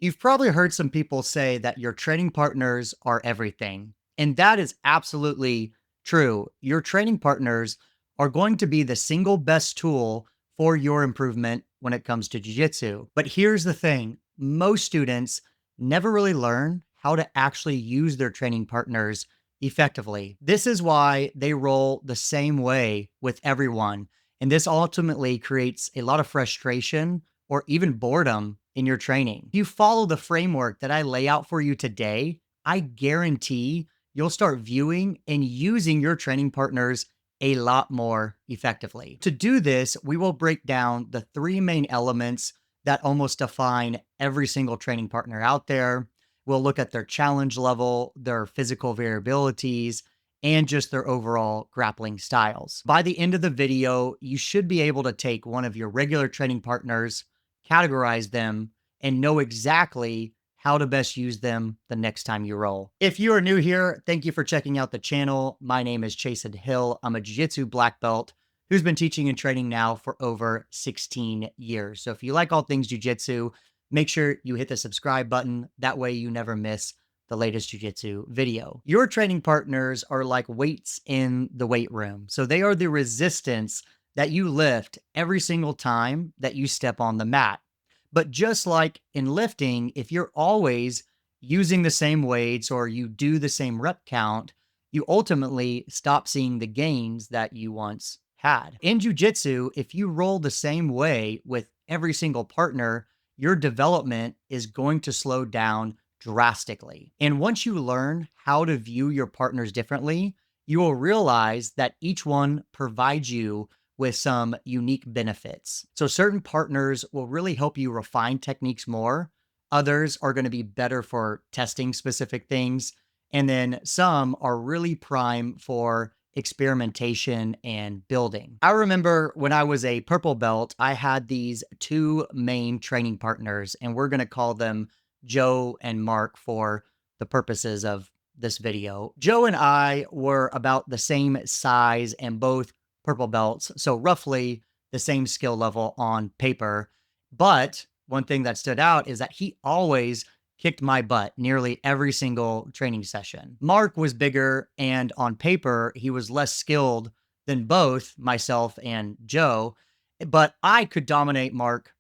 You've probably heard some people say that your training partners are everything. And that is absolutely true. Your training partners are going to be the single best tool for your improvement when it comes to jiu-jitsu. But here's the thing, most students never really learn how to actually use their training partners effectively. This is why they roll the same way with everyone. And this ultimately creates a lot of frustration or even boredom in your training. If you follow the framework that I lay out for you today, I guarantee you'll start viewing and using your training partners a lot more effectively. To do this, we will break down the three main elements that almost define every single training partner out there. We'll look at their challenge level, their physical variabilities, and just their overall grappling styles. By the end of the video, you should be able to take one of your regular training partners, categorize them, and know exactly how to best use them the next time you roll. If you are new here, thank you for checking out the channel. My name is Chasen Hill. I'm a jiu-jitsu black belt who's been teaching and training now for over 16 years. So if you like all things jiu-jitsu, make sure you hit the subscribe button. That way you never miss the latest jiu-jitsu video. Your training partners are like weights in the weight room. So they are the resistance that you lift every single time that you step on the mat. But just like in lifting, if you're always using the same weights or you do the same rep count, you ultimately stop seeing the gains that you once had. In jiu-jitsu, if you roll the same way with every single partner, your development is going to slow down drastically. And once you learn how to view your partners differently, you will realize that each one provides you with some unique benefits. So certain partners will really help you refine techniques more. Others are going to be better for testing specific things. And then some are really prime for experimentation and building. I remember when I was a purple belt, I had these two main training partners, and we're going to call them Joe and Mark for the purposes of this video. Joe and I were about the same size and both purple belts, so roughly the same skill level on paper. But one thing that stood out is that he always kicked my butt nearly every single training session. Mark was bigger, and on paper, he was less skilled than both myself and Joe, but I could dominate Mark,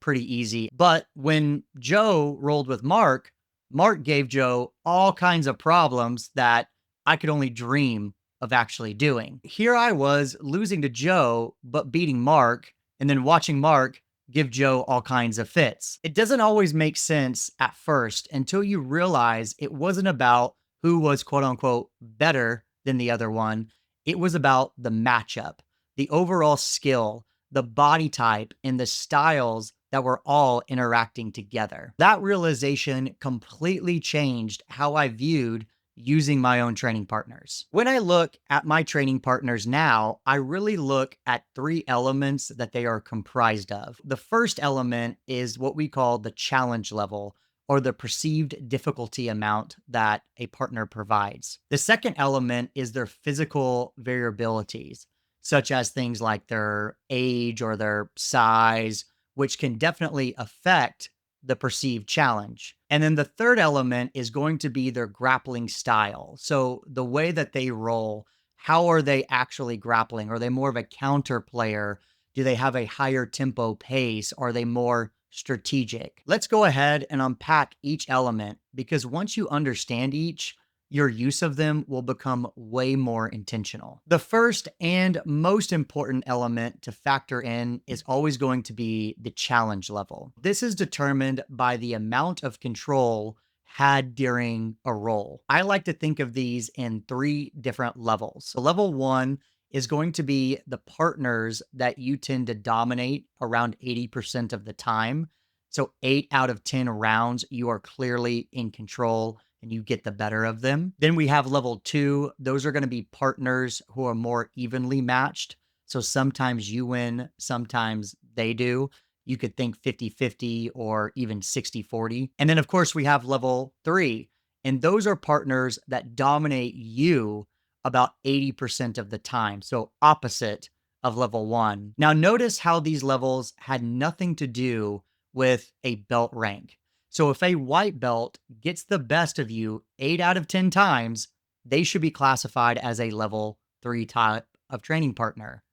pretty easy. But when Joe rolled with Mark, Mark gave Joe all kinds of problems that I could only dream of actually doing. Here I was losing to Joe, but beating Mark, and then watching Mark give Joe all kinds of fits. It doesn't always make sense at first until you realize it wasn't about who was quote unquote better than the other one. It was about the matchup, the overall skill, the body type, and the styles that were all interacting together. That realization completely changed how I viewed using my own training partners. When I look at my training partners now, I really look at three elements that they are comprised of. The first element is what we call the challenge level, or the perceived difficulty amount that a partner provides. The second element is their physical variabilities, such as things like their age or their size, which can definitely affect the perceived challenge. And then the third element is going to be their grappling style. So the way that they roll, how are they actually grappling? Are they more of a counter player? Do they have a higher tempo pace? Are they more strategic? Let's go ahead and unpack each element, because once you understand each, your use of them will become way more intentional. The first and most important element to factor in is always going to be the challenge level. This is determined by the amount of control had during a roll. I like to think of these in three different levels. So level one is going to be the partners that you tend to dominate around 80% of the time. So 8 out of 10 rounds, you are clearly in control and you get the better of them. Then we have level two. Those are going to be partners who are more evenly matched. So sometimes you win, sometimes they do. You could think 50-50 or even 60-40. And then, of course, we have level three. And those are partners that dominate you about 80% of the time. So opposite of level one. Now, notice how these levels had nothing to do with a belt rank. So if a white belt gets the best of you 8 out of 10 times, they should be classified as a level 3 type of training partner.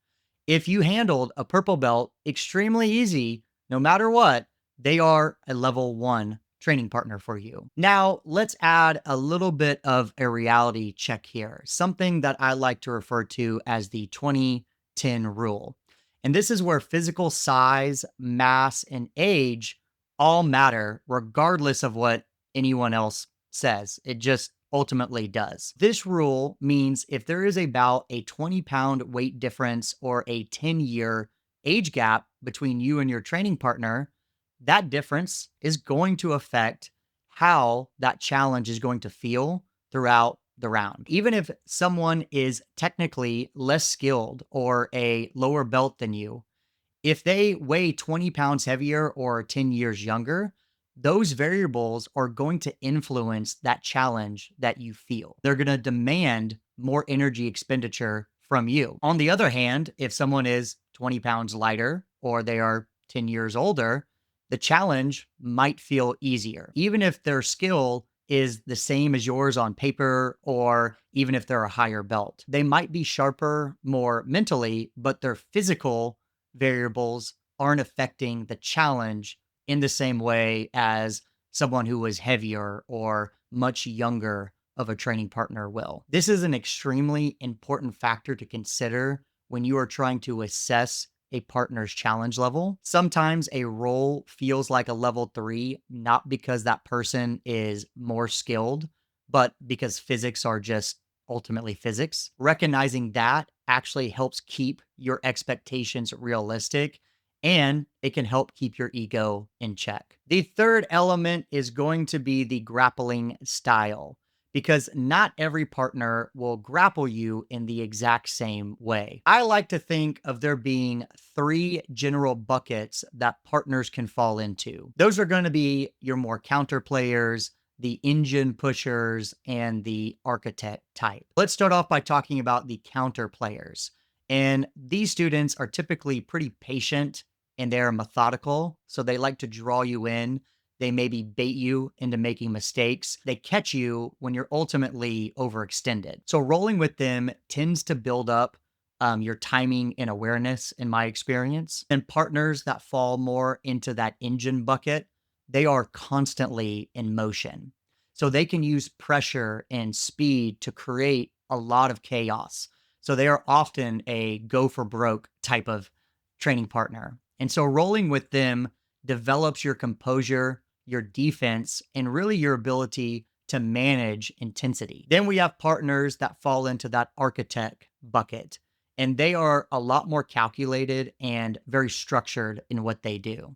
If you handled a purple belt extremely easy, no matter what, they are a level 1 training partner for you. Now, let's add a little bit of a reality check here, something that I like to refer to as the 2010 rule. And this is where physical size, mass, and age all matter, regardless of what anyone else says. It just ultimately does. This rule means if there is about a 20-pound weight difference or a 10-year age gap between you and your training partner, that difference is going to affect how that challenge is going to feel throughout the round. Even if someone is technically less skilled or a lower belt than you, if they weigh 20 pounds heavier or 10 years younger, those variables are going to influence that challenge that you feel. They're going to demand more energy expenditure from you. On the other hand, if someone is 20 pounds lighter or they are 10 years older, the challenge might feel easier. Even if their skill is the same as yours on paper, or even if they're a higher belt, they might be sharper more mentally, but their physical variables aren't affecting the challenge in the same way as someone who is heavier or much younger of a training partner will. This is an extremely important factor to consider when you are trying to assess a partner's challenge level. Sometimes a role feels like a level 3, not because that person is more skilled, but because physics are just ultimately physics. Recognizing that actually helps keep your expectations realistic, and it can help keep your ego in check. The third element is going to be the grappling style, because not every partner will grapple you in the exact same way. I like to think of there being 3 general buckets that partners can fall into. Those are going to be your more counter players, the engine pushers, and the architect type. Let's start off by talking about the counter players. And these students are typically pretty patient and they're methodical. So they like to draw you in. They maybe bait you into making mistakes. They catch you when you're ultimately overextended. So rolling with them tends to build up your timing and awareness, in my experience. And partners that fall more into that engine bucket, they are constantly in motion. So they can use pressure and speed to create a lot of chaos. So they are often a go for broke type of training partner. And so rolling with them develops your composure, your defense, and really your ability to manage intensity. Then we have partners that fall into that architect bucket, and they are a lot more calculated and very structured in what they do.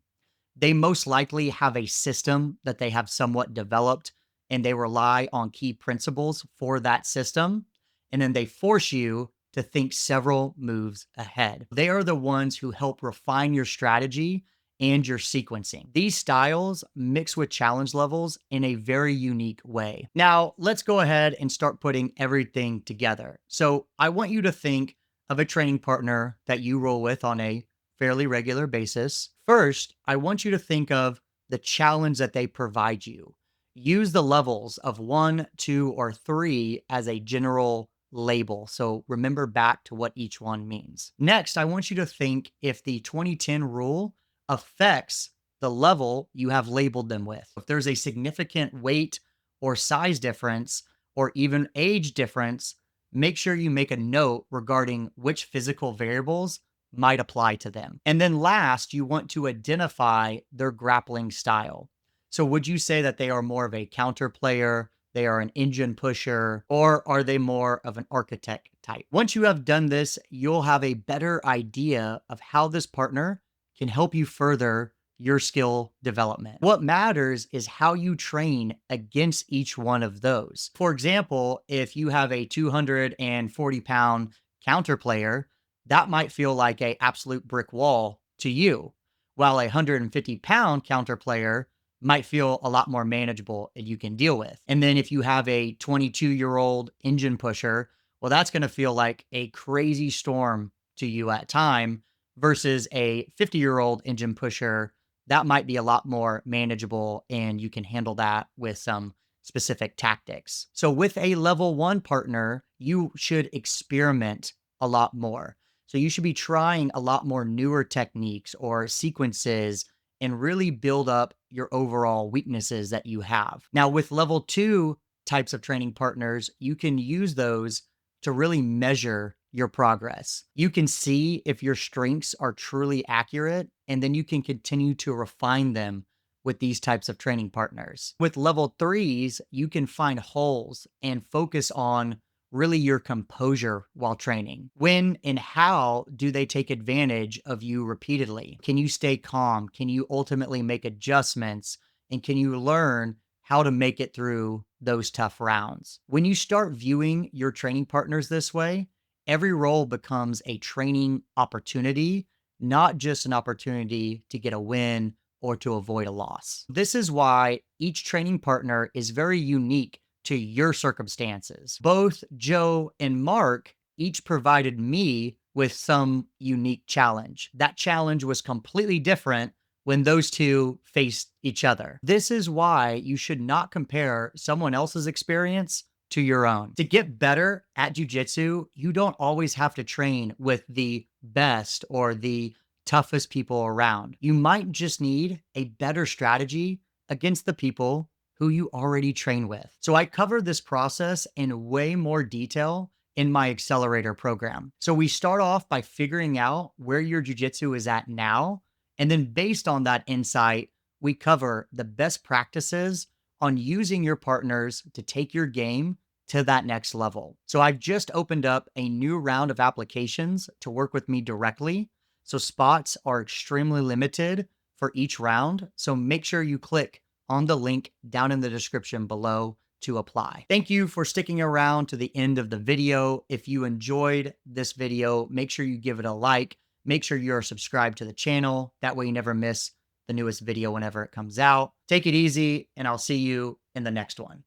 They most likely have a system that they have somewhat developed, and they rely on key principles for that system. And then they force you to think several moves ahead. They are the ones who help refine your strategy and your sequencing. These styles mix with challenge levels in a very unique way. Now, let's go ahead and start putting everything together. So, I want you to think of a training partner that you roll with on a fairly regular basis. First, I want you to think of the challenge that they provide you. Use the levels of 1, 2, or 3 as a general label. So remember back to what each one means. Next, I want you to think if the 2010 rule affects the level you have labeled them with. If there's a significant weight or size difference, or even age difference, make sure you make a note regarding which physical variables might apply to them. And then last, you want to identify their grappling style. So would you say that they are more of a counter player, they are an engine pusher, or are they more of an architect type? Once you have done this, you'll have a better idea of how this partner can help you further your skill development. What matters is how you train against each one of those. For example, if you have a 240-pound counter player, that might feel like a absolute brick wall to you, while a 150-pound counter player might feel a lot more manageable and you can deal with. And then if you have a 22-year-old engine pusher, well, that's going to feel like a crazy storm to you at time versus a 50-year-old engine pusher that might be a lot more manageable and you can handle that with some specific tactics. So with a level 1 partner, you should experiment a lot more. So you should be trying a lot more newer techniques or sequences and really build up your overall weaknesses that you have. Now, with level 2 types of training partners, you can use those to really measure your progress. You can see if your strengths are truly accurate, and then you can continue to refine them with these types of training partners. With level 3s, you can find holes and focus on really your composure while training. When and how do they take advantage of you repeatedly? Can you stay calm? Can you ultimately make adjustments? And can you learn how to make it through those tough rounds? When you start viewing your training partners this way, every role becomes a training opportunity, not just an opportunity to get a win or to avoid a loss. This is why each training partner is very unique to your circumstances. Both Joe and Mark each provided me with some unique challenge. That challenge was completely different when those two faced each other. This is why you should not compare someone else's experience to your own. To get better at jujitsu, you don't always have to train with the best or the toughest people around. You might just need a better strategy against the people who you already train with. So I cover this process in way more detail in my accelerator program. So we start off by figuring out where your jujitsu is at now. And then based on that insight, we cover the best practices on using your partners to take your game to that next level. So I've just opened up a new round of applications to work with me directly. So spots are extremely limited for each round. So make sure you click on the link down in the description below to apply. Thank you for sticking around to the end of the video. If you enjoyed this video, make sure you give it a like. Make sure you're subscribed to the channel. That way you never miss the newest video whenever it comes out. Take it easy, and I'll see you in the next one.